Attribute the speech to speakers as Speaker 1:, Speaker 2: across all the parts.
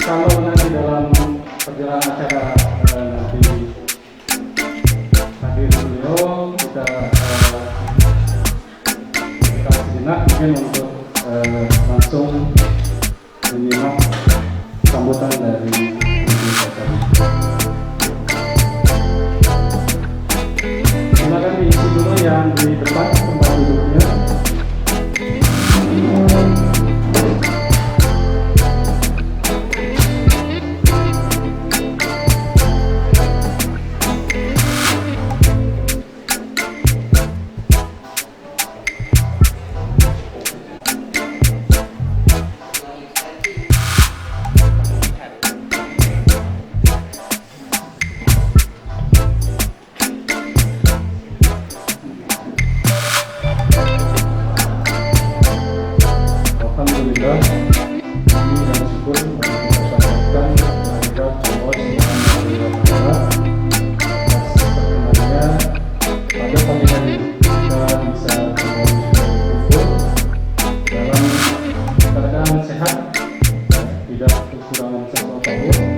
Speaker 1: kalau nanti dalam perjalanan acara nanti hadir beliau, kita sejenak mungkin untuk langsung menyimak sambutan dari silakan diisi dulu yang di depan tempat duduknya. Alhamdulillah, kami yang syukur kita sampaikan kehadirat Allah Subhanahu wa Ta'ala atas perkenannya pada pagi hari kita bisa kembali berkumpul dalam keadaan sehat, tidak kekurangan sesuatu apapun.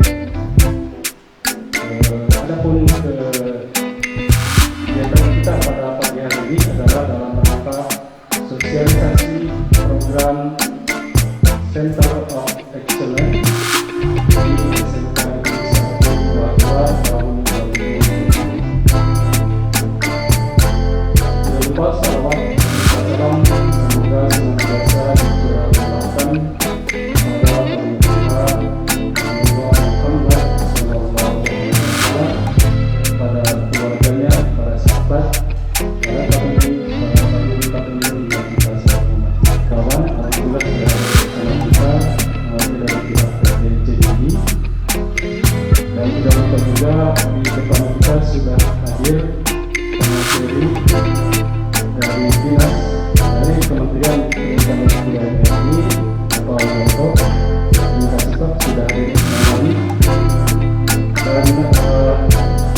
Speaker 1: Adapun kegiatan kita pada pagi hari ini adalah dalam rangka sosialisasi program Center of Excellence di SMK Negeri 1 Buah tahun 2020. Jangan lupa salawat dan salam semoga senantiasa dicurahkan kepada Rasulullah Muhammad Sallallahu Alaihi Wasallam, pada keluarganya, para sahabat, para pendiri yang kita sayangi. Kawan, alhamdulillah kita tidak terjadi dan tidak lupa juga di depan kita sudah hadir pengacara dari dinas dari Kementerian Pendidikan dan Kebudayaan RI, Bapak Wiranto. Terima kasih Pak sudah hadir kembali dan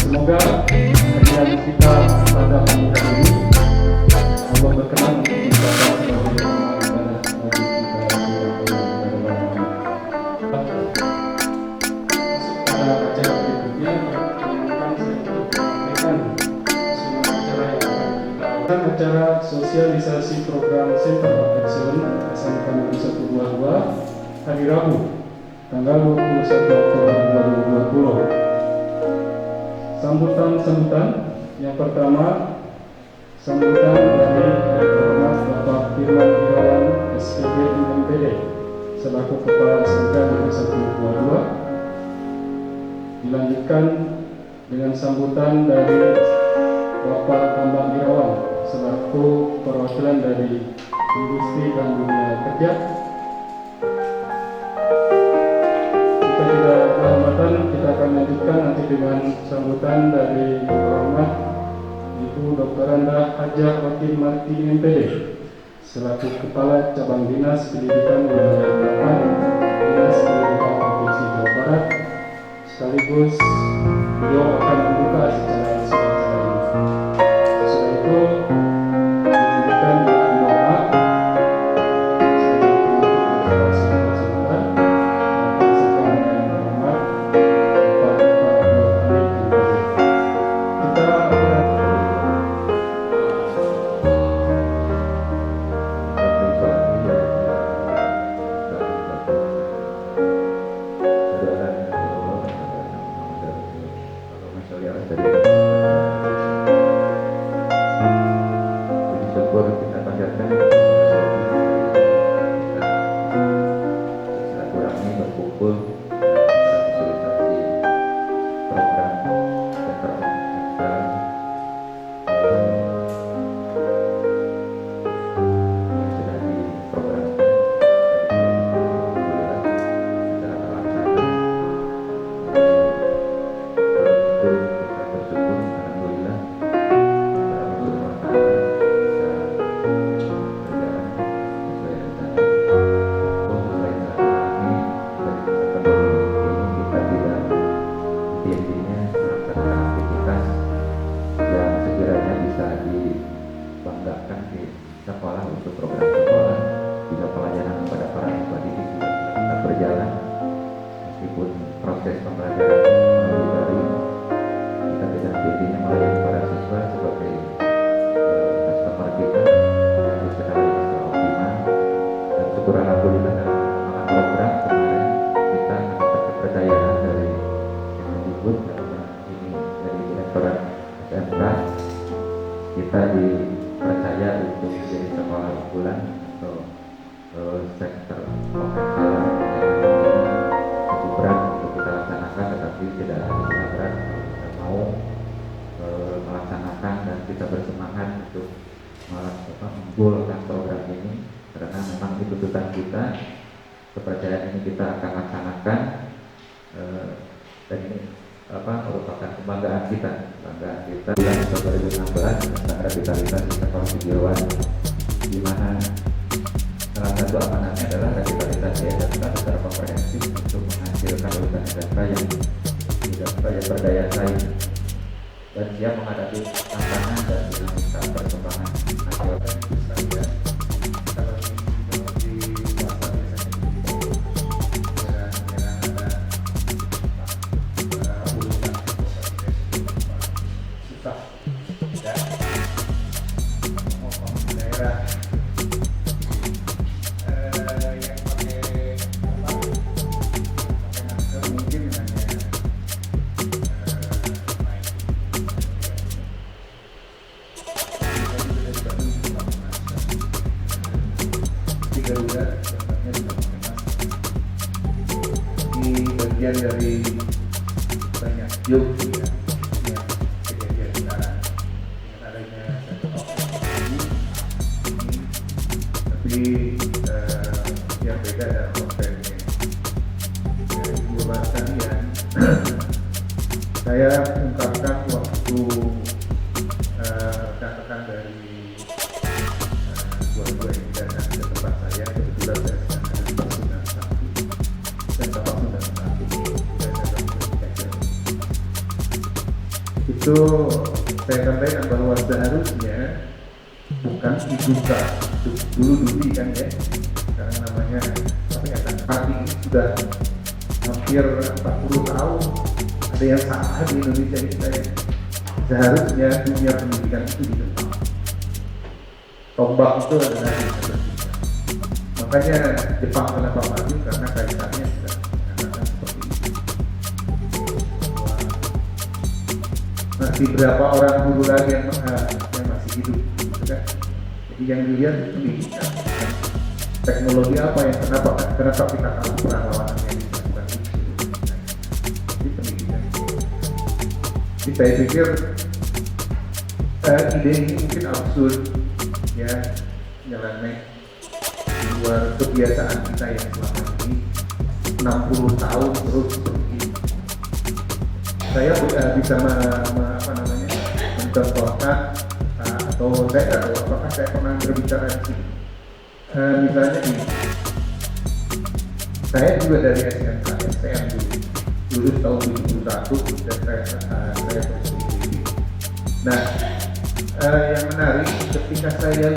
Speaker 1: semoga kajian kita pada pagi hari ini Allah berkenan untuk dicatat sebagai acara berikutnya acara sosialisasi program Center of Excellence SMK Negeri 1 Buah hari Rabu tanggal 21 Oktober 2020. Sambutan yang pertama, sambutan dari Hormat Bapak Firman Irawan SPG MPD selaku Kepala SMK Negeri 1 Buah. Dilanjutkan dengan sambutan dari Bapak Bambang Irawan selaku perwakilan dari industri dan dunia kerja. Jika tidak berhambatan, kita akan lanjutkan nanti dengan sambutan dari Hormat Ibu Dr. Anda Hajah Wakil Marti MPD selaku Kepala Cabang Dinas Pendidikan Wilayah 8 Dinas Pendidikan Provinsi Jawa Barat. Sekaligus beliau akan membuka secara resmi. Setelah itu dilanjutkan dengan doa sebagai penutup acara sambutan yang hormat Bapak Abdul Hamid
Speaker 2: proses pembelajaran melalui daring. Kita tidak intinya melayani para siswa sebagai customer kita yang harus kita layani secara optimal. Dan syukur alhamdulillah dalam pengembangan program kemarin kita mendapat kepercayaan dari Kemendikbud dalam ini dari Direktorat SMK. Kita dipercaya untuk menjadi sekolah unggulan atau sektor konvensional yang cukup berat untuk kita laksanakan, tetapi tidak ada istilah berat kalau kita mau melaksanakan dan kita bersemangat untuk menggolkan program ini karena memang itu tuntutan kita. Kepercayaan ini kita akan laksanakan dan ini merupakan kebanggaan kita bulan 2016 tentang revitalisasi sektor kejiwaan, di mana salah satu amanatnya adalah revitalisasi SMK secara komprehensif untuk menghasilkan lulusan SMK yang berdaya saing dan siap menghadapi tantangan dan dinamika perkembangan nasional.
Speaker 3: Ini bagian dari banyak job yang kejadian sekarang dengan adanya ini, tapi yang beda dalam kontennya. Dari dua sekalian, saya ungkapkan waktu rekan-rekan dari dua-dua yang datang ke tempat saya, kebetulan saya sedang ada di Pasundan 1 dan Pasundan 1 dan dalam komunikasi itu saya sampaikan bahwa seharusnya bukan dibuka dulu kan ya, sekarang namanya apa ya, kan pagi sudah hampir 40 tahun ada yang salah di Indonesia ini. Seharusnya dunia pendidikan itu dibentuk. Tombak itu adalah makanya Jepang kenapa maju, karena kaitannya sudah mengatakan seperti itu. Masih berapa orang guru lagi yang masih hidup, gitu kan? Jadi yang dilihat itu pendidikan. Teknologi apa yang kenapa kita kalah perang lawan Amerika, bukan itu. Jadi pendidikan. Jadi saya pikir ide ini mungkin absurd ya, nyeleneh di luar kebiasaan kita yang selama ini 60 tahun terus seperti ini. Saya bisa mencontohkan atau saya tidak tahu apakah saya pernah berbicara di sini. Misalnya ini, saya juga dari SMK STM dulu, lulus tahun 71 dan saya terus di. Nah, yang menarik ketika saya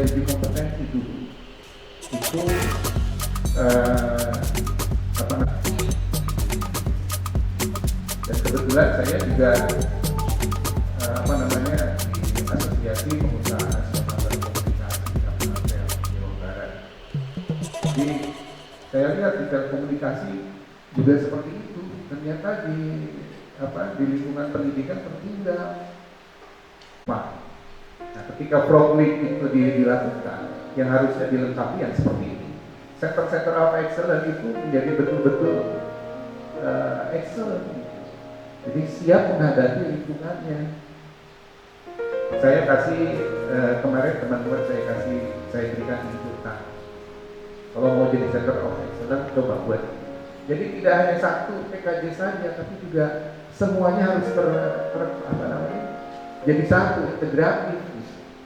Speaker 3: uji kompetensi dulu itu dan kebetulan saya juga di asosiasi pengusaha nasional telekomunikasi Kabupaten Jawa Barat. Jadi saya lihat di telekomunikasi juga seperti itu, ternyata di lingkungan pendidikan tertinggal. Nah, ketika program itu dilakukan, yang harusnya dilengkapi yang seperti ini. Sektor-sektor of excellence itu menjadi betul-betul excellent. Jadi siap menghadapi lingkungannya. Saya kasih kemarin teman-teman saya berikan inputan. Kalau mau jadi sektor of excellence, coba buat. Jadi tidak hanya satu PKJ saja, tapi juga semuanya harus jadi satu, integratif.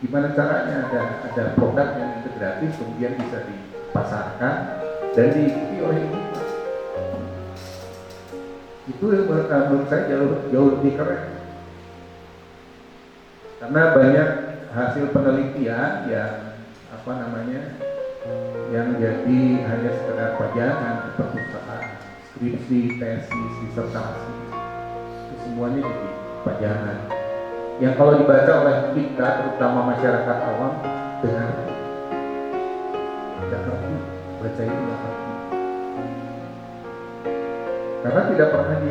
Speaker 3: Gimana caranya ada produk yang integratif kemudian bisa dipasarkan dan diikuti oleh lingkungan. Itu menurut saya jauh lebih keren. Karena banyak hasil penelitian yang jadi hanya sekedar pajangan di perpustakaan skripsi, tesis, disertasi, itu semuanya jadi pelajaran yang kalau dibaca oleh kita, terutama masyarakat awam, dengar tidak ngerti, baca itu tidak ngerti, karena tidak pernah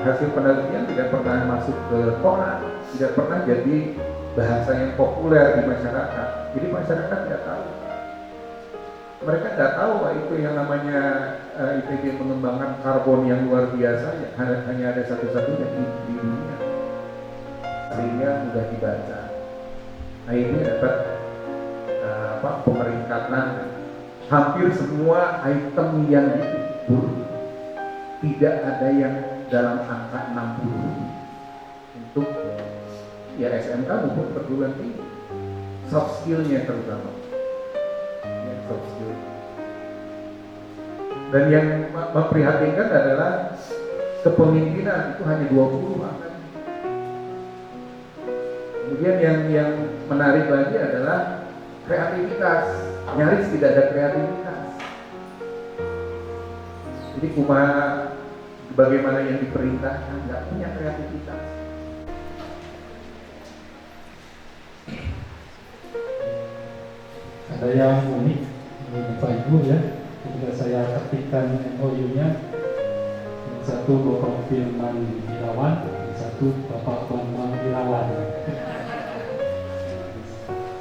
Speaker 3: hasil penelitian tidak pernah masuk ke Quran, tidak pernah jadi bahasa yang populer di masyarakat. Jadi masyarakat tidak tahu. Mereka tidak tahu itu yang namanya ITB mengembangkan karbon yang luar biasa, ya, hanya ada satu-satunya di dunia, sehingga mudah dibaca. Nah ini dapat pemeringkatan. Hampir semua item yang diukur tidak ada yang dalam angka 60 untuk ya SMK maupun perguruan tinggi. Soft skill-nya terutama. Ya, soft skill. Dan yang memprihatinkan adalah kepemimpinan itu hanya 20 angka. Kemudian yang menarik lagi adalah kreativitas. Nyaris tidak ada kreativitas. Jadi bagaimana yang diperintahkan, nggak punya kreativitas.
Speaker 1: Ada yang unik, Bapak Ibu ya, ketika saya ketikkan MOU-nya, yang satu Bapak Firman Irawan, yang satu Bapak Bambang Irawan,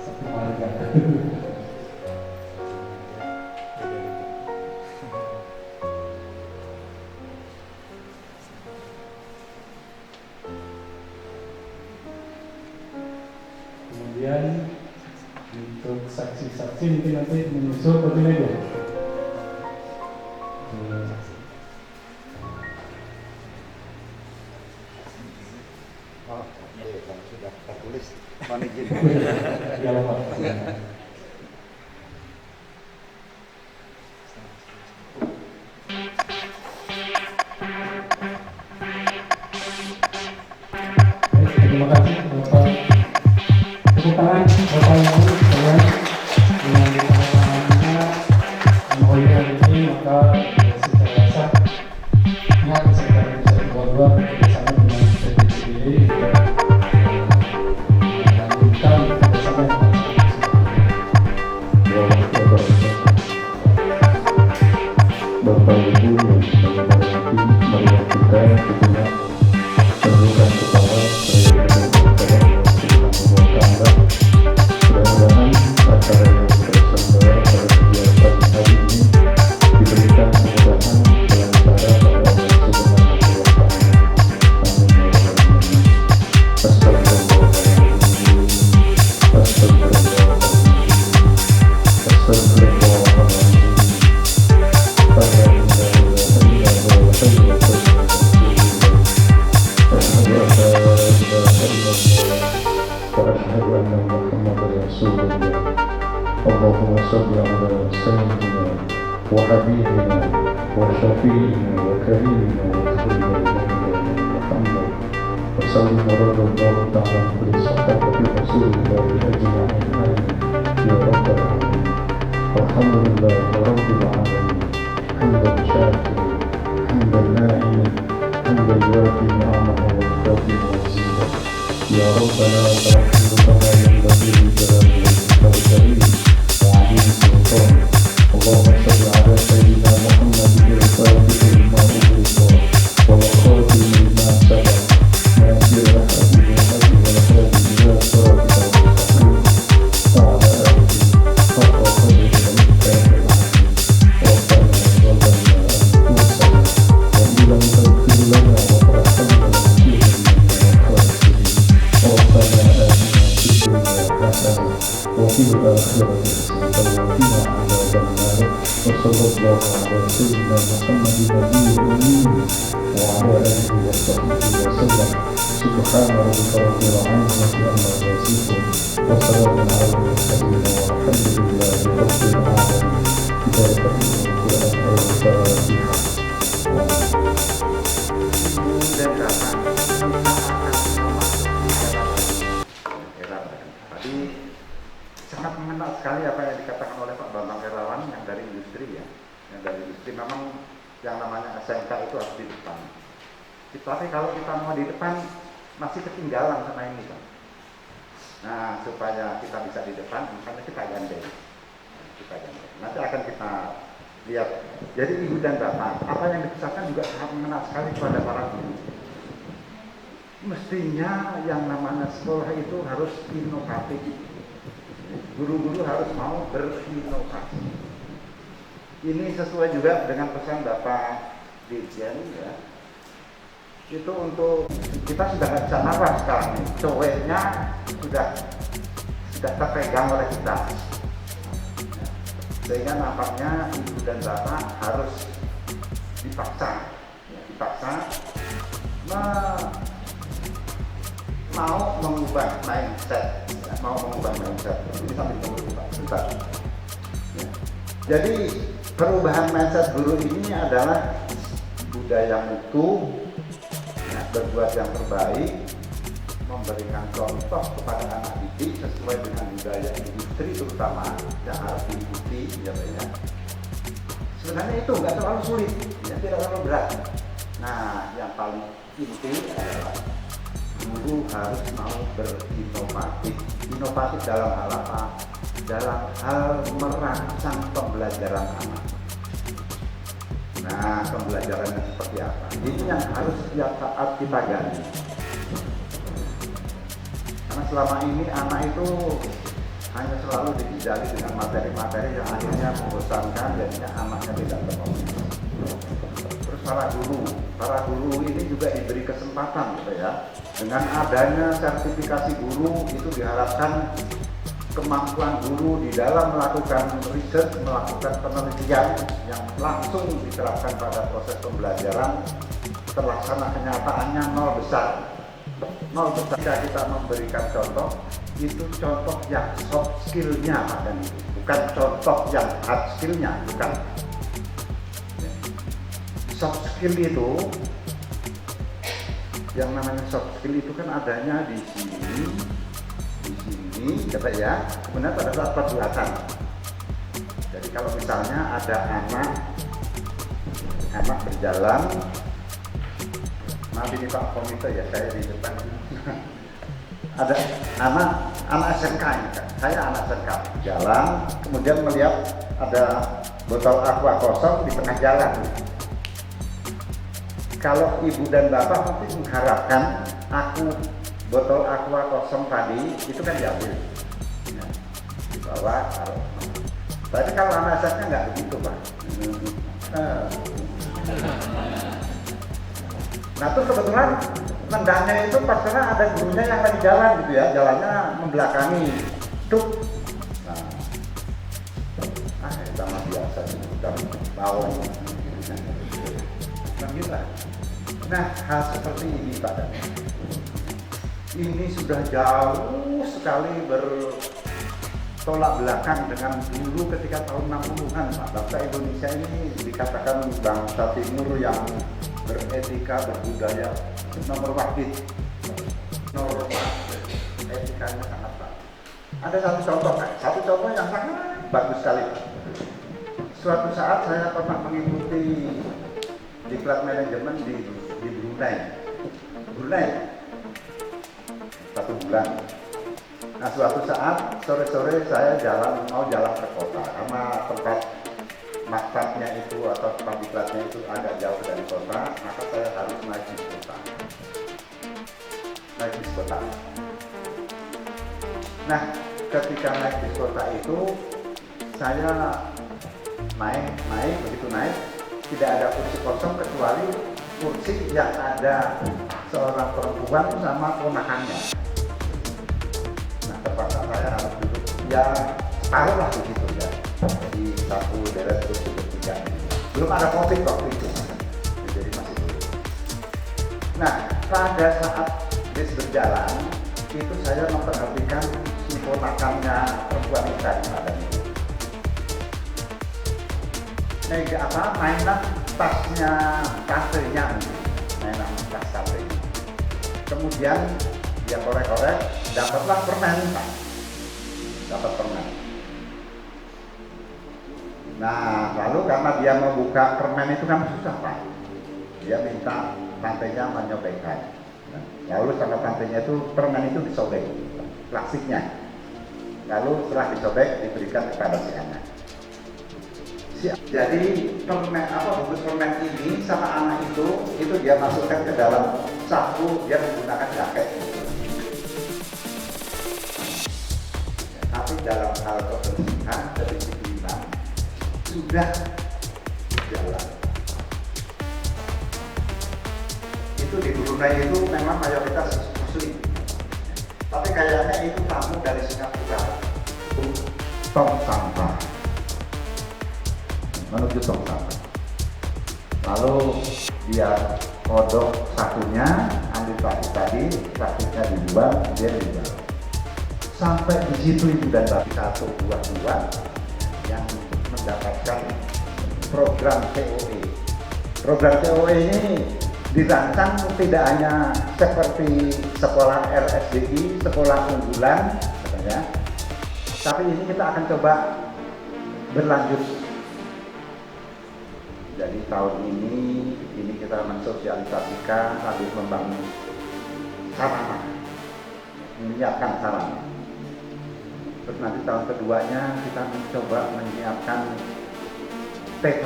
Speaker 1: satu marga. Kemudian untuk saksi-saksi mungkin nanti menyusul ke meja.
Speaker 4: Oh, iya, sudah tertulis. Mohon izin.
Speaker 1: Ya, Pak. Terima kasih Bapak. Tepuk tangan Bapak Ibu sekalian dengan ditandatangannya MOU ini, maka secara sah pihak sekretariat bisa dua-dua bekerjasama dengan PTPD dan kami bersama dengan
Speaker 5: Bapak Ibu yang kami hormati, marilah kita sejenak tundukkan kepala mudah-mudahan acara yang terselenggara pada kegiatan hari ini diberikan kemudahan kelancaran oleh Allah Subhanahu wa Ta'ala. Amin ya rabbal alamin. Astagfirullahaladzim. Allahumma salli ala sayyidina wa habibina wa syafi'ina wa karimina wa khairina Muhammad wa sallim wa radallahu ta'ala kulli sahabati rasulillahi ajma'in amin ya rabbal alamin. Alhamdulillah rabbil alamin hamdan syakirin hamdan na'imin hamdan yuafi ni'amahu wa yukafi mazidah. Ya Rabbana ta'ala kama yanbaghi li jalali wajhika al-karim wa 'azimi sultanik. Allahumma salli ala sayyidina Muhammadin al-fatih lima ughliqa wal khatim lima sabaq nasir al-hadi wal-hadi wal-hadi ila siratika al-mustaqim wa ala alihi haqqa qadrihi wa miqdarihi al-'azim. Rabbana zalamna anfusana wa illam taghfir lana wa tarhamna lanakunanna minal khasirin. Rabbana atina fid dunya hasanah wa fil akhirati hasanah wa qina adzaban nar. Wassallallahu ala sayyidina Muhammadin nabiyil ummi wa ala alihi wa sahbihi wa sallam. Subhana rabbika rabbil izzati amma yasifun wa salamun ala al-mursalin walhamdulillahi rabbil alamin. Bismillahirrahmanirrahim. Al-Fatihah.
Speaker 4: Dan kapan kita akan memasuki era baru. Tadi sangat mengenal sekali apa yang dikatakan oleh Pak Bambang Irawan yang dari industri ya. Yang dari industri memang yang namanya SMK itu harus di depan. Tapi kalau kita mau di depan masih ketinggalan sama ini kan. Nah, supaya kita bisa di depan, makanya kita gandeng. Nanti akan kita lihat. Jadi ibu dan bapak, apa yang dipesahkan juga sangat mengena sekali kepada para guru. Mestinya yang namanya sekolah itu harus inovatif. Guru-guru harus mau berinovasi. Ini sesuai juga dengan pesan Bapak Dirjen ya. Itu untuk kita sudah nggak bisa nafas sekarang nih. Coweknya sudah terpegang oleh kita. Sehingga nampaknya ibu dan bapak harus dipaksa mau mengubah mindset. Ini sampai tunggu Pak. Ya. Jadi perubahan mindset guru ini adalah budaya mutu, ya, berbuat yang terbaik, memberikan contoh kepada anak didik sesuai dengan budaya industri terutama yang harus diikuti, ya. Sebenarnya itu nggak terlalu sulit, ya, tidak terlalu berat. Nah, yang paling inti adalah guru harus mau berinovatif. Inovatif dalam hal apa? Dalam hal merancang pembelajaran anak. Nah, pembelajarannya seperti apa? Ini yang harus setiap saat kita gali. Karena selama ini anak itu hanya selalu dijajali dengan materi-materi yang akhirnya membosankan, jadinya anaknya tidak termotivasi. Terus para guru ini juga diberi kesempatan gitu ya. Dengan adanya sertifikasi guru itu diharapkan kemampuan guru di dalam melakukan riset, melakukan penelitian yang langsung diterapkan pada proses pembelajaran terlaksana, kenyataannya nol besar. Jika kita memberikan contoh, itu contoh yang soft skill-nya bukan contoh yang hard skill-nya, bukan. Soft skill itu, yang namanya soft skill itu kan adanya di sini, kata ya, kemudian pada saat perbuatan. Jadi kalau misalnya ada anak berjalan, maaf ini Pak Komite ya, saya di depan. Ada anak SMK ini kan, saya anak SMK jalan, kemudian melihat ada botol aqua kosong di tengah jalan. Kalau ibu dan bapak mungkin mengharapkan botol aqua kosong tadi itu kan diambil, ya, dibawa. Tapi kalau anak SMK nggak begitu Pak. Nah terus kebetulan nendangnya itu pastinya ada gurunya yang lagi jalan gitu ya, jalannya membelakangi, tuh. Nah, sama biasa kita bawang. Nah, hal seperti ini Pak Dan, ini sudah jauh sekali bertolak belakang dengan dulu ketika tahun 60-an Pak. Bangsa Indonesia ini dikatakan bangsa timur yang beretika, berbudaya nomor wahid, etikanya sangat baik. Ada satu contoh yang sangat bagus sekali. Suatu saat saya pernah mengikuti diklat manajemen di Brunei 1 bulan. Nah suatu saat sore-sore saya mau jalan ke kota karena tempat maktabnya itu atau tempat diklatnya itu agak jauh dari kota, maka saya harus naik bis kota. Nah ketika naik bis kota itu saya begitu naik tidak ada kursi kosong kecuali kursi yang ada seorang perempuan sama ponakannya. Nah terpaksa saya harus duduk ya separuh lah begitu ya, di satu deret kursi ketiga. Belum ada COVID waktu itu, jadi masih dulu. Nah pada saat bis berjalan itu saya memperhatikan si ponakannya perempuan itu tadi mainan tasnya kasurnya, mainan tas kasurnya. Kemudian dia korek-korek, dapatlah permen Pak. Dapat permen. Nah, lalu karena dia membuka permen itu kan susah Pak. Dia minta tantenya menyobekkan. Nah, lalu sama tantenya itu permen itu disobek, plastiknya. Lalu setelah disobek diberikan kepada si anak. Jadi permen bungkus permen ini sama anak itu dia masukkan ke dalam saku, dia menggunakan jaket. Tapi dalam hal kebersihan kedisiplinan sudah jalan. Itu di Brunei itu memang mayoritas muslim. Tapi kayaknya itu tamu dari Singapura. Tong sampah. Menuju tong sampah. Lalu dia kodok satunya, ambil plastik tadi, plastiknya dibuang, dia dibuang. Sampai di situ ibu dan bapak satu buah-buah yang mendapatkan program COE. Program COE ini dirancang tidak hanya seperti sekolah RSDI, sekolah unggulan, katanya, tapi ini kita akan coba berlanjut. Jadi tahun ini kita mensosialisasikan sambil membangun sarana, menyiapkan sarana. Terus nanti tahun keduanya kita mencoba menyiapkan TK,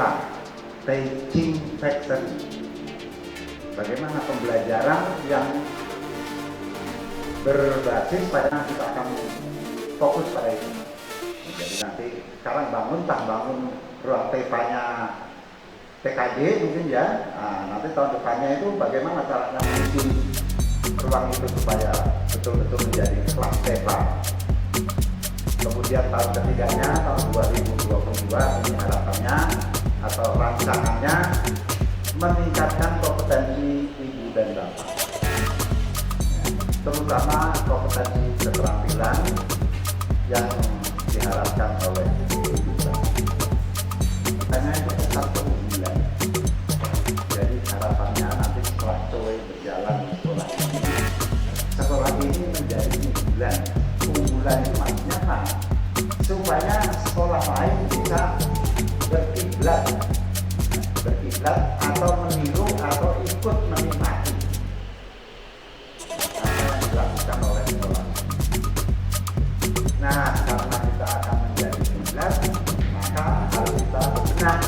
Speaker 4: Teaching Factory. Bagaimana pembelajaran yang berbasis pada kita akan fokus pada itu. Jadi nanti sekarang bangun ruang TK-nya TKJ mungkin ya. Nah, nanti tahun depannya itu bagaimana caranya mengisi ruang itu supaya betul-betul menjadi kelas TK. Kemudian tahun ketiganya tahun 2022 ini harapannya atau rancangannya meningkatkan kompetensi ibu dan bapak, terutama kompetensi keterampilan yang diharapkan oleh ibu dan bapak. Hanya itu 1 bulan. Jadi harapannya nanti setelah COE berjalan sekolah ini menjadi unggulan. Unggulan itu maksudnya apa? Supaya sekolah lain bisa berkiblat atau meniru atau ikut menikmati apa yang dilakukan oleh sekolah. Nah, karena kita akan menjadi kiblat, maka harus kita bebenah.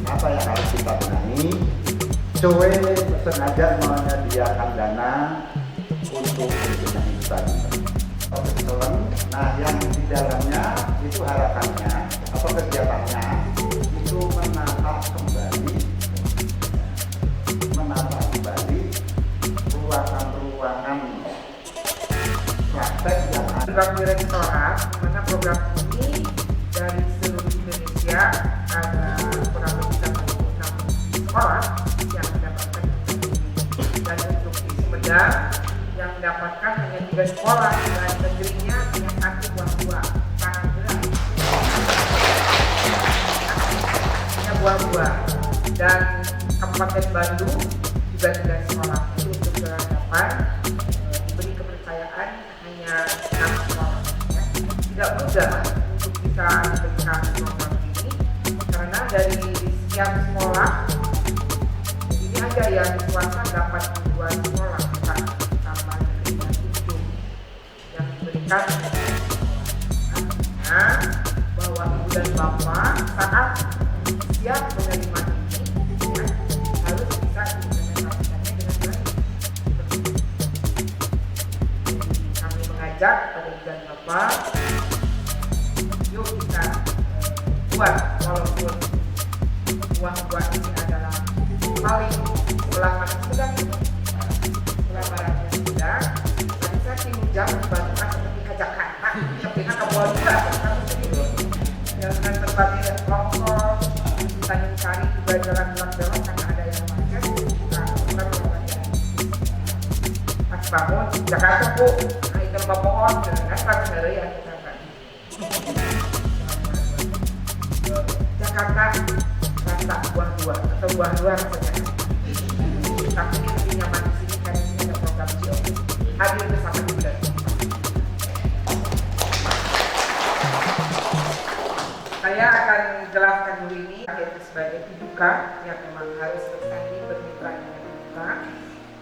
Speaker 4: Apa yang harus kita benahi? COE sengaja menyediakan dana untuk membenahi tadi. Nah, yang di dalamnya itu harapannya atau kegiatannya itu menata kembali ruangan praktek yang ada.
Speaker 6: Program Direktorat, di mana program ini dari seluruh Indonesia ada kurang lebih 86 sekolah yang mendapatkan ini. Dan untuk di Sumedang yang mendapatkan hanya 3 sekolah dan negerinya hanya 1 buah-buah. Sangat berat. Hanya buah-buah. Dan Kabupaten Bandung juga 3 sekolah. Itu untuk kehadapan diberi kepercayaan hanya 6 sekolah. Ya. Tidak mudah untuk bisa diberikan program ini karena dari sekian sekolah ini aja yang swasta dapat 2 sekolah tambah negerinya 7 yang diberikan. Artinya bahwa ibu dan bapak saat siap menerima ini ya, harus bisa diimplementasikannya dengan baik. Kami mengajak pada ibu dan bapak, yuk kita buat, walaupun buah-buah ini adalah paling sebelah mana sedang, sebelah baratnya sedang. Tadi saya pinjam dibantukan seperti Jakarta, tapi kan buah-buah kamu sendiri dengan berbagai kelompok. Kita cari juga jalan-jalan karena ada yang market. Nah, kita berbagai pas bangun Jakarta bu, nah itu lomba pohon dengan kan dari yang kita kan Jakarta rasa buah-buah atau buah-buah rasanya. Tapi lebih nyaman di sini karena ini ada program COE. Hadir bersama ibu dan bapak. Saya akan jelaskan perkenalkan dulu ini yaitu sebagai Iduka yang memang harus bersanding bermitra dengan Iduka.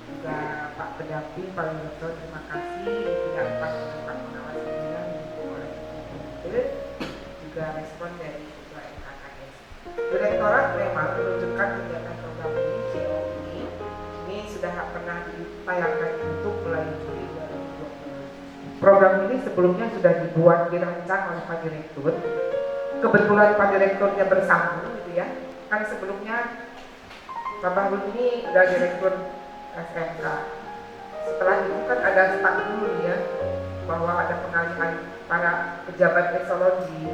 Speaker 6: Juga Pak Pendamping, Pak Direktur, terima kasih tidak lepas dari Pak Pengawas Pembinaan didukung oleh Komite, juga respon dari Ketua MKKS. Direktorat memang menunjukkan kegiatan program ini CO ini sudah pernah ditayangkan YouTube mulai Juli 2020. Program ini sebelumnya sudah dibuat dirancang oleh Pak Direktur. Kebetulan Pak Direkturnya bersambung gitu ya. Kan sebelumnya Pak Bahlul ini udah Direktur SMK. Setelah itu kan ada start dulu ya, bahwa ada pengalihan para pejabat eselon di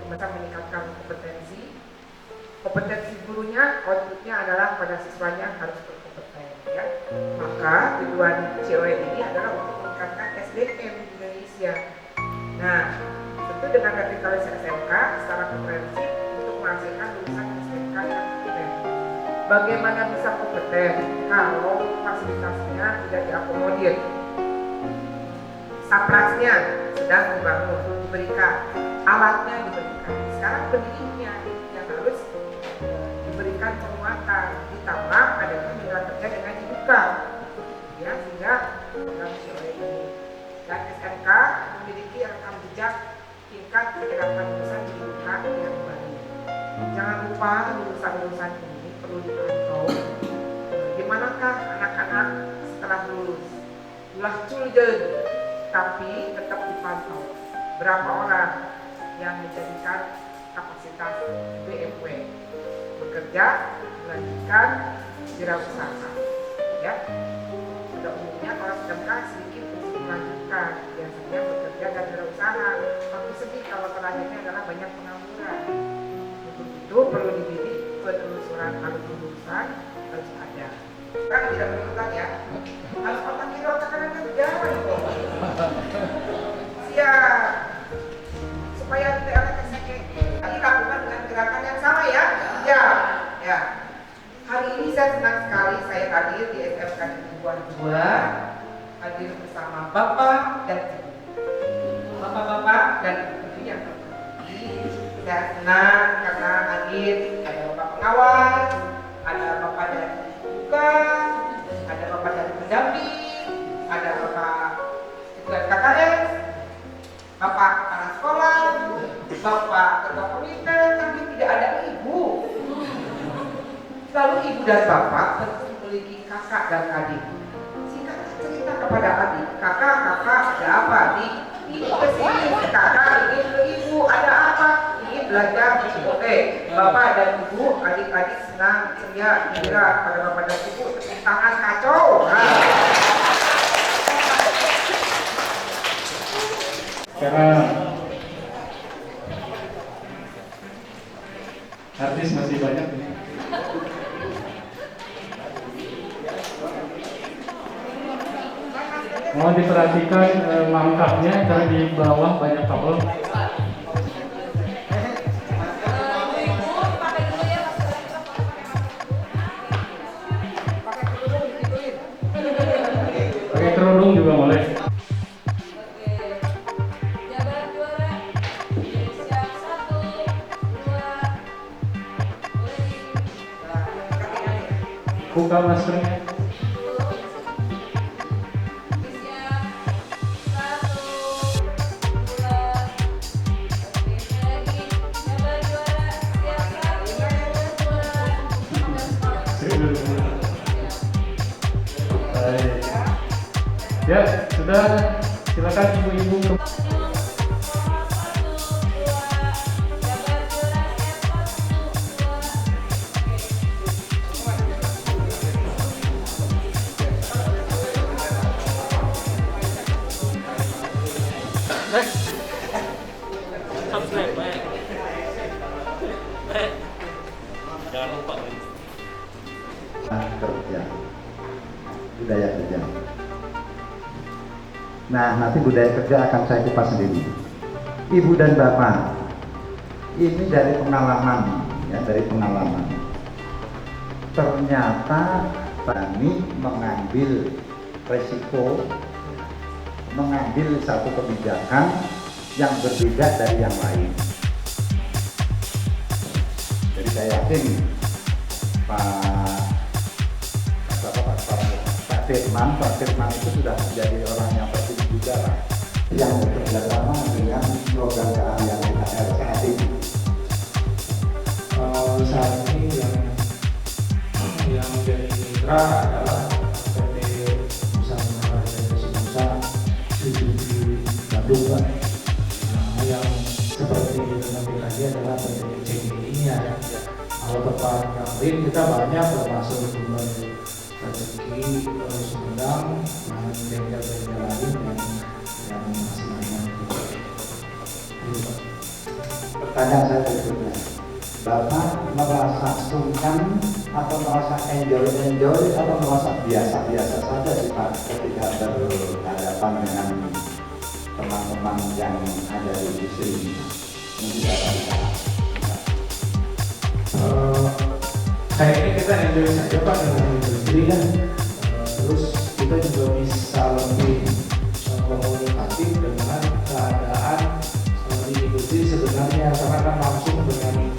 Speaker 6: Kementerian meningkatkan kompetensi gurunya, outputnya adalah pada siswanya harus berkompeten ya. Maka tujuan COE ini adalah untuk meningkatkan SDM di Indonesia. Nah, tentu dengan revitalisasi SMK secara komprehensif untuk menghasilkan lulusan SMK yang kompeten. Bagaimana bisa kompeten kalau fasilitasnya tidak diakomodir? Saprasnya sedang dibangun, diberikan, alatnya diberikan. Sekarang pendidiknya yang harus diberikan penguatan, ditambah adanya mitra kerja dengan Iduka, ya, sehingga program COE ini dan SMK memiliki rekam jejak tingkat penyerapan lulusan di Iduka yang baik. Jangan lupa lulusan-lulusan ini perlu dipantau. Di manakah anak-anak setelah lulus? Ulah culden, tapi tetap dipantau. Berapa orang yang menjadikan kapasitas BMW bekerja, melanjutkan wirausaha, ya. Pada umumnya kalau SMK sedikit untuk melanjutkan, biasanya bekerja dan wirausaha. Tapi sedih kalau terakhirnya adalah banyak pengangguran. Untuk itu perlu dididik penelusuran lulusan harus ada. Kan tidak menentukan ya, harus otak kiri otak kanan kerja kok. Siap, supaya tidak ada keseket. Tadi lakukan dengan gerakan yang sama ya. Ya. Hari ini saya senang sekali saya hadir di SMK Negeri 2, hadir bersama Bapak dan Ibu. Bapak-bapak dan Ibu yang terpilih. Saya senang karena hadir ada Bapak pengawas, ada Bapak dari Iduka, ada Bapak dari pendamping, ada Bapak Ketua KKS, Bapak kepala sekolah, Bapak ketua komite, tapi tidak ada Ibu. Lalu Ibu dan Bapak tentu memiliki kakak dan adik. Jika cerita kepada adik, kakak ada apa adik? Ibu kesini, kakak ingin ke Ibu, ada apa? Ingin belajar. Oke, Bapak dan Ibu, adik-adik senang, ceria, gembira pada Bapak dan Ibu, tepuk tangan kacau.
Speaker 1: Karena artis masih banyak ini. Mohon diperhatikan langkahnya karena di bawah banyak kabel. Pakai kerudung juga boleh. Buka maskernya. Baik. Ya, sudah. Silakan ibu-ibu.
Speaker 4: Kerja, budaya kerja. Nah, nanti budaya kerja akan saya kupas sendiri. Ibu dan Bapak, ini dari pengalaman, ya, dari pengalaman. Ternyata berani mengambil resiko, mengambil satu kebijakan yang berbeda dari yang lain. saya yakin Pak Firman itu sudah menjadi orang yang penting juga lah, yang bekerja sama dengan program keahlian IHL saat ini.
Speaker 7: Saat ini yang menjadi mitra adalah PT Usaha Menara Indonesia Suzuki Bandung, Pak. Yang seperti nanti tadi adalah PT CMI-nya ya. Kalau tempat yang lain kita banyak termasuk rezeki, Sumedang, dan bengkel-bengkel lain yang masih banyak.
Speaker 4: Pertanyaan saya berikutnya, Bapak merasa sungkan atau merasa enjoy atau merasa biasa-biasa saja sih Pak ketika berhadapan dengan teman-teman yang ada di industri ini?
Speaker 7: Kayaknya kita enjoy saja Pak dengan industri kan. Terus kita juga bisa lebih komunikatif dengan keadaan di industri sebenarnya, karena kan langsung dengan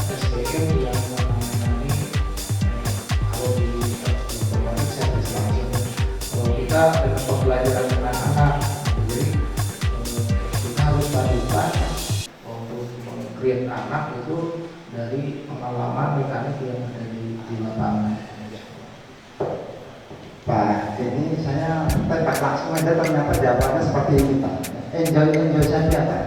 Speaker 7: SPM yang menangani kalau di informatik servis langsung. Kalau kita dengan pembelajaran anak-anak, jadi kita harus lanjutkan untuk meng-create anak itu dari pengalaman mekanik yang ada di lapangan.
Speaker 4: Pak, ini saya tebak langsung aja, ternyata jawabannya seperti ini Pak. Enjoy saja Pak.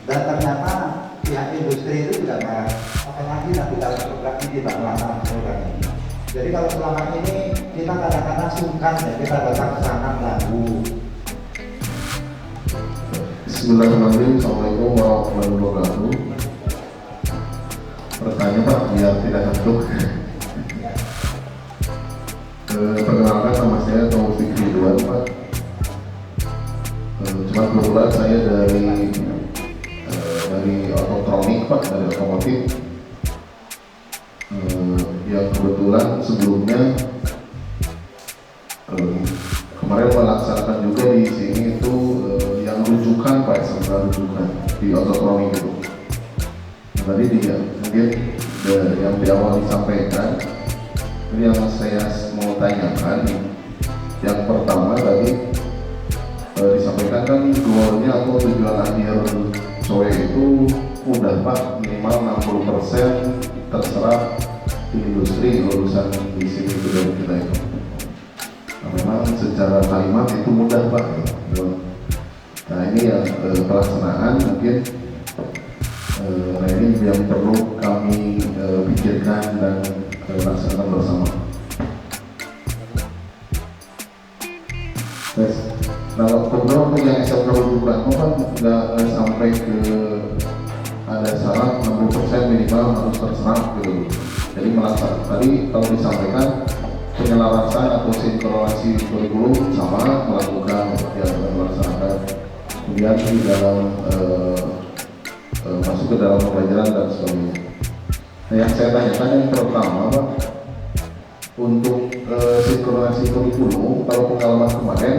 Speaker 4: Dan ternyata pihak industri itu juga marah. Apalagi nanti dalam program ini tidak melaksanakan program ini. Jadi kalau selama ini kita kadang-kadang sungkan ya, kita datang ke sana mengganggu.
Speaker 5: Bismillahirrahmanirrahim. Assalamualaikum warahmatullahi wabarakatuh. Bertanya Pak, biar tidak ngantuk. Perkenalkan nama saya Taufik Ridwan Pak. Cuma kebetulan saya dari ototronik Pak, dari otomotif. Yang kebetulan sebelumnya kemarin melaksanakan juga di sini itu yang rujukan Pak, sementara rujukan di ototronik itu. Tadi mungkin yang di awal disampaikan, ini yang saya mau tanyakan. Yang pertama tadi disampaikan kan goalnya atau tujuan akhir COE itu udah Pak, minimal 60% terserap di industri lulusan di sini itu dari kita itu. Nah, memang secara kalimat itu mudah Pak. Nah ini yang pelaksanaan mungkin ini yang perlu kami pikirkan dan laksanakan bersama. Nah, kemudian untuk yang SMK rujukan kan nggak sampai ke ada syarat 60% minimal harus terserap gitu. Jadi melaksanakan tadi kalau disampaikan penyelarasan atau sinkronasi kurikulum sama melakukan yang melaksanakan, kemudian di dalam masuk ke dalam pembelajaran dan sebagainya. Nah, yang saya tanyakan yang pertama Pak, untuk sinkronasi kurikulum, kalau pengalaman kemarin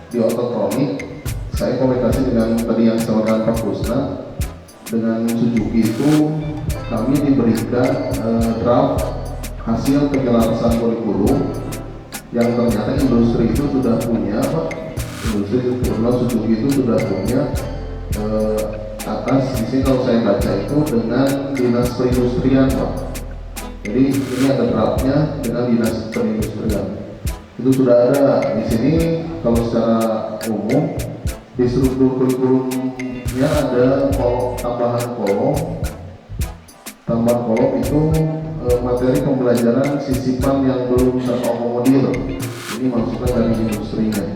Speaker 5: di ototronik, saya komunikasi dengan tadi yang disampaikan Pak Kusna, dengan Suzuki itu kami diberikan draft hasil penyelarasan kurikulum yang ternyata industri itu sudah punya Pak, industri Suzuki itu sudah punya atas di sini kalau saya baca itu dengan dinas perindustrian Pak. Jadi ini ada draftnya dengan dinas perindustrian. Itu sudah ada di sini. Kalau secara umum di struktur kurikulumnya ada tambahan kolom itu materi pembelajaran sisipan yang belum terakomodir. Ini masukan dari industrinya.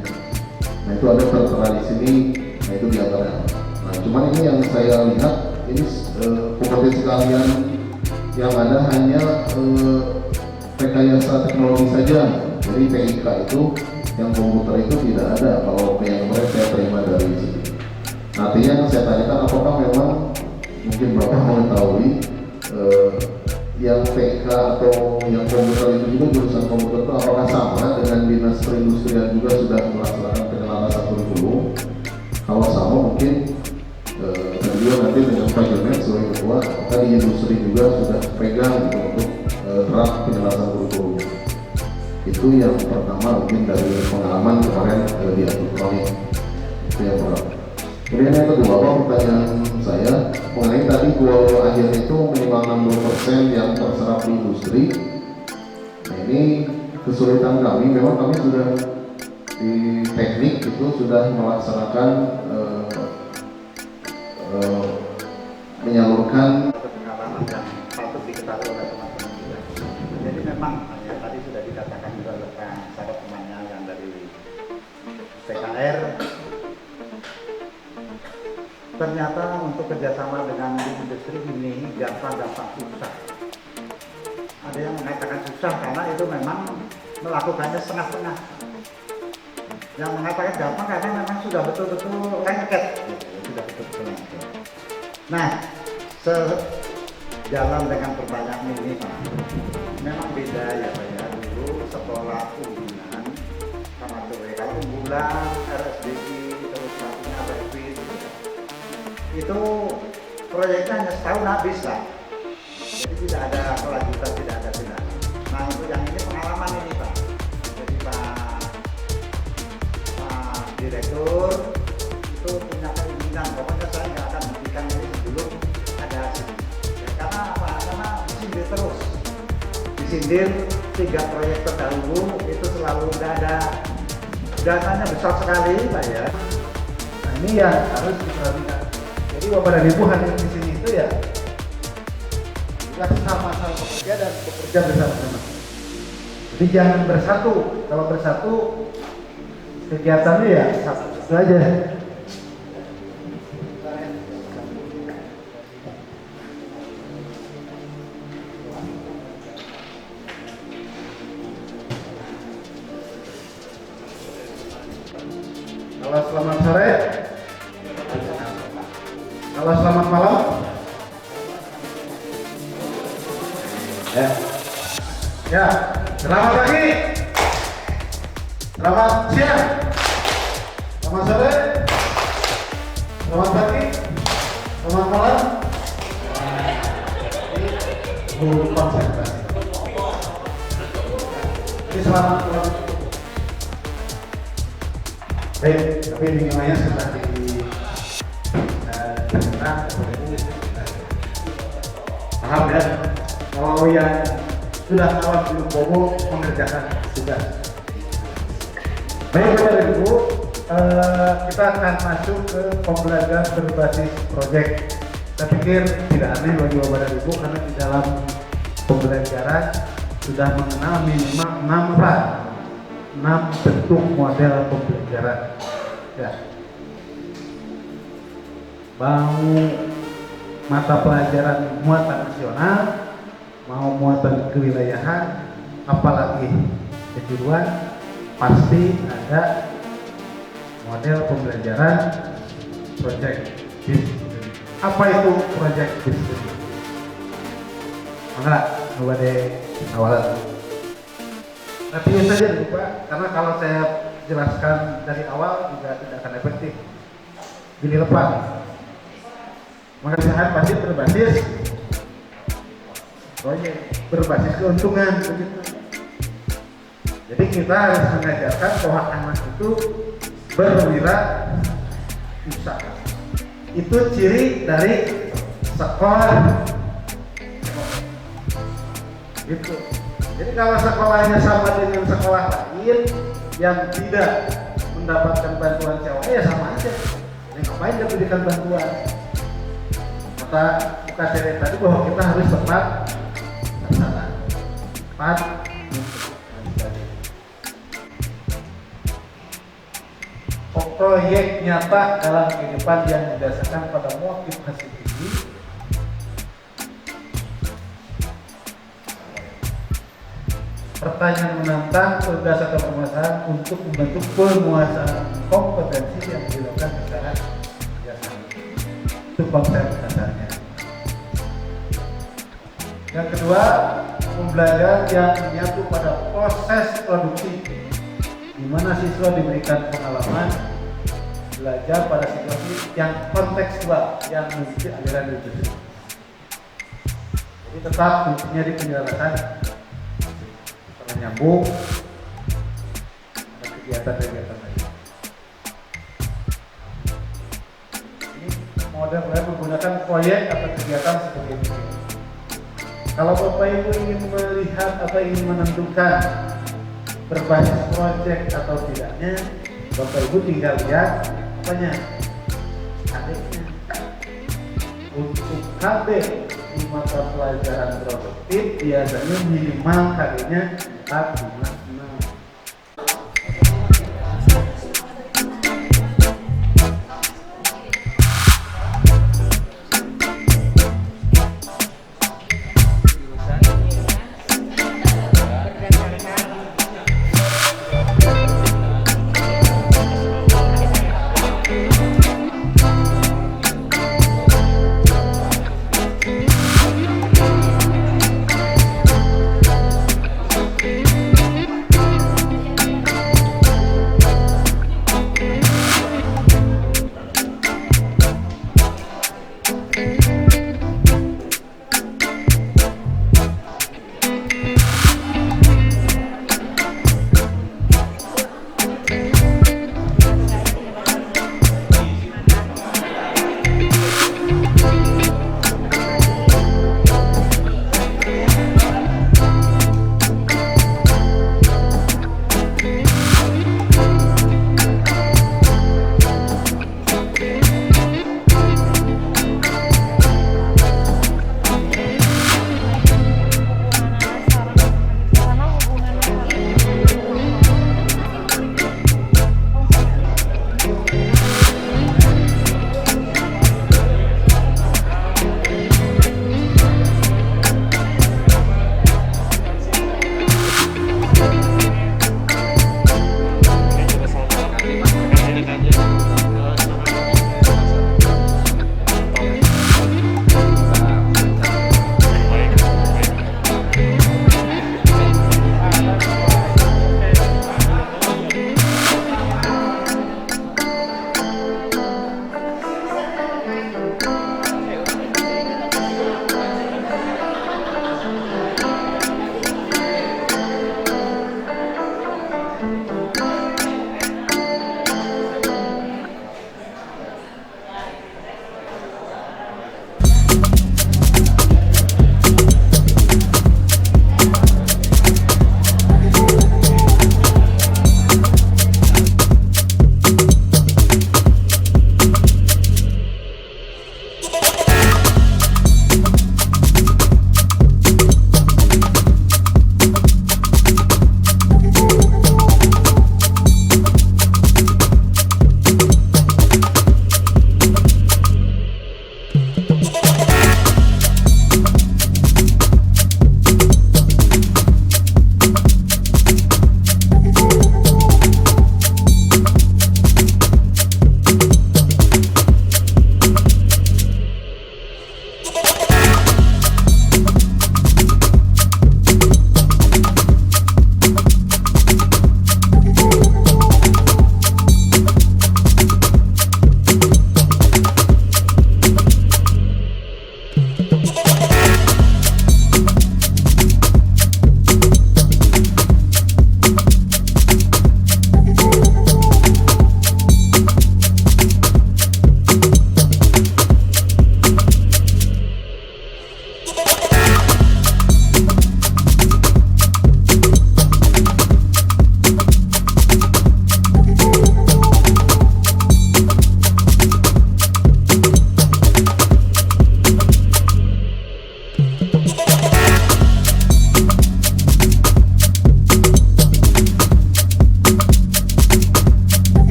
Speaker 5: Nah itu ada tertera di sini. Nah itu diantaranya. Nah cuman ini yang saya lihat ini kompetensi kalian yang ada hanya rekayasa teknologi saja. Jadi TIK itu yang komputer itu tidak ada. Kalau yang kemarin saya terima dari sini. Nantinya yang saya tanyakan apakah memang mungkin Bapak mengetahui yang TK atau yang komputer itu juga jurusan komputer itu apakah sama dengan dinas perindustrian juga sudah melaksanakan penyelarasan kurikulum? Kalau sama mungkin beliau nanti dengan Pak Junet sebagai ketua draft penjelasan kurikulum. Itu yang pertama mungkin dari pengalaman kemarin di elektronik. Itu yang pertama. Kemudian yang kedua, Pak, pertanyaan saya mengenai tadi goal akhir itu minimal 60% yang terserap di industri. Nah, ini kesulitan kami, memang kami sudah di teknik itu sudah melaksanakan menyalurkan
Speaker 4: pengalaman yang patut diketahui oleh teman-teman juga. Jadi memang ya, tadi sudah dikatakan juga oleh sahabat temannya yang dari TKR, ternyata untuk kerjasama dengan industri ini gampang-gampang susah. Ada yang mengatakan susah karena itu memang melakukannya setengah-setengah. Yang mengatakan gampang karena memang sudah betul-betul lengket, sudah betul-betul lengket. Nah, sejalan dengan pertanyaan ini Pak, memang beda ya Pak ya. Dulu sekolah unggulan sama sore, kalau unggulan RSDI terus satunya Revit itu proyeknya hanya setahun habis lah. Jadi tidak ada kelanjutan, tidak ada tindakan. Nah, untuk yang ini pengalaman ini Pak. Jadi Pak Direktur itu punya keinginan, pokoknya saya nggak akan memberikan ini sebelum ada hasil. Ya, karena apa? Karena disindir terus, disindir 3 proyek terdahulu itu selalu nggak ada, dananya besar sekali Pak ya. Nah, ini yang harus diperhatikan. Jadi Bapak dan Ibu hadir di sini itu ya kita sama-sama bekerja dan bekerja bersama-sama. Jadi jangan bersatu. Kalau bersatu kegiatannya ya satu aja. Halo, selamat sore. Halo, selamat malam. Ya, selamat pagi. Selamat siang. Selamat sore. Selamat pagi. Selamat malam. Ini konsentrasi. Ini selamat malam. Baik, tapi minimalnya sudah paham ya, kalau yang sudah awal belum bobo mengerjakan tugas. Baik Bapak dan Ibu, kita akan masuk ke pembelajaran berbasis proyek. Saya pikir tidak aneh bagi Bapak dan Ibu karena di dalam pembelajaran sudah mengenal minimal 6 bentuk model pembelajaran. Ya. Mau mata pelajaran muatan nasional, mau muatan kewilayahan, apalagi kejuruan, pasti ada model pembelajaran project business. Apa itu project business? Maka coba deh awalan. Tapi ini saja lupa, karena kalau saya jelaskan dari awal juga tidak akan efektif. Gini lepas. Maka usaha pasti berbasis proyek, berbasis keuntungan begitu. Jadi kita harus mengajarkan bahwa anak itu berwirausaha. Itu ciri dari sekolah. Gitu. Jadi kalau sekolahnya sama dengan sekolah lain yang tidak mendapatkan bantuan sewa, ya sama aja. Ngapain dia berikan bantuan? Kata UKCD tadi bahwa kita harus tepat sasaran, tepat. Proyek nyata dalam kehidupan yang didasarkan pada motivasi tinggi. Pertanyaan menantang tugas atau permasalahan untuk membentuk penguasaan kompetensi yang dilakukan secara kerjasama. Itu konsep dasarnya. Yang kedua, pembelajaran yang menyatu pada proses produksi, di mana siswa diberikan pengalaman belajar pada situasi yang kontekstual yang mengikuti aliran industri. Jadi tetap fungsinya di penjelasan
Speaker 7: nyambung, ada kegiatan-kegiatan lain. Ini model saya menggunakan proyek atau kegiatan seperti ini. Kalau Bapak Ibu ingin melihat atau ingin menentukan berbasis proyek atau tidaknya, Bapak Ibu tinggal lihat apanya, KD-nya. Untuk KD di mata pelajaran produktif biasanya minimal KD-nya 4, 5,